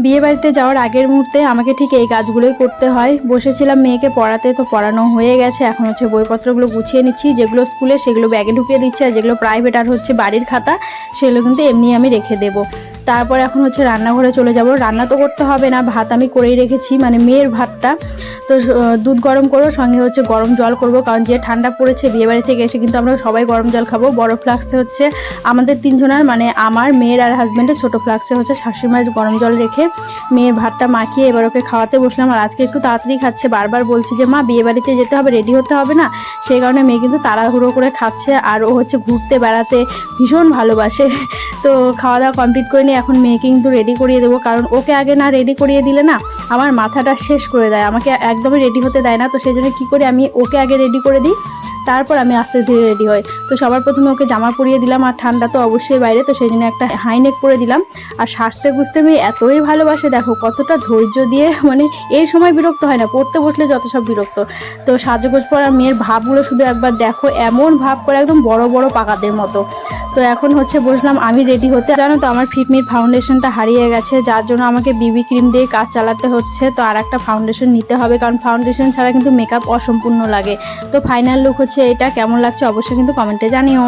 বিয়ে বাড়িতে যাওয়ার আগের মুহূর্তে আমাকে ঠিক এই কাজগুলোই করতে হয়। বসেছিলাম মেয়েকে পড়াতে, তো পড়ানো হয়ে গেছে। এখন হচ্ছে বইপত্রগুলো গুছিয়ে নিচ্ছি, যেগুলো স্কুলে সেগুলো ব্যাগে ঢুকিয়ে দিচ্ছি, আর যেগুলো প্রাইভেট আর হচ্ছে বাড়ির খাতা সেগুলো কিন্তু এমনি আমি রেখে দেবো। তারপর এখন হচ্ছে রান্নাঘরে চলে যাব। রান্না তো করতে হবে না, ভাত আমি করেই রেখেছি, মানে মেয়ের ভাতটা। তো দুধ গরম করবো, সঙ্গে হচ্ছে গরম জল করব, কারণ যে ঠান্ডা পড়েছে বিয়েবাড়ি থেকে এসে কিন্তু আমরা সবাই গরম জল খাবো। বড় ফ্লাক্সে হচ্ছে আমাদের তিনজনের, মানে আমার, মেয়ের আর হাজব্যান্ডের, ছোটো ফ্লাক্সে হচ্ছে শাশুড়িমার গরম জল রেখে মেয়ের ভাতটা মাখিয়ে এবার ওকে খাওয়াতে বসলাম। আর আজকে একটু তাড়াতাড়ি খাচ্ছে, বারবার বলছে যে মা বিয়েবাড়িতে যেতে হবে, রেডি হতে হবে না? সেই কারণে মেয়ে কিন্তু তাড়াহুড়ো করে খাচ্ছে। আর ও হচ্ছে ঘুরতে বেড়াতে ভীষণ ভালোবাসে। তো খাওয়া দাওয়া কমপ্লিট করে নিয়ে এখন মেয়েকে কিন্তু রেডি করিয়ে দেবো, কারণ ওকে আগে না রেডি করিয়ে দিলে না আমার মাথাটা শেষ করে দেয়, আমাকে একদমই রেডি হতে দেয় না। তো সেই জন্য কী করি, আমি ওকে আগে রেডি করে দিই, তারপর আমি আস্তে ধীরে রেডি হই। তো সবার প্রথমে ওকে জামা পরিয়ে দিলাম, আর ঠান্ডা তো অবশ্যই বাইরে, তো সেই জন্য একটা হাইনেক পরে দিলাম। আর সাজতে গুজতে মেয়ে এতই ভালোবাসে, দেখো কতটা ধৈর্য দিয়ে, মানে এই সময় বিরক্ত হয় না, পড়তে বসলে যত সব বিরক্ত। তো সাজগোজ পরা মেয়ের ভাবগুলো শুধু একবার দেখো, এমন ভাব করে একদম বড় বড় পাকাদের মতো। তো এখন হচ্ছে বসলাম আমি রেডি হতে। জানো তো আমার ফিটমির ফাউন্ডেশনটা হারিয়ে গেছে, যার জন্য আমাকে বিবি ক্রিম দিয়ে কাজ চালাতে হচ্ছে। তো আর একটা ফাউন্ডেশন নিতে হবে, কারণ ফাউন্ডেশন ছাড়া কিন্তু মেকআপ অসম্পূর্ণ লাগে। তো ফাইনাল লুক হচ্ছে এটা। কেমন লাগছে অবশ্যই কিন্তু কমেন্টে জানিও।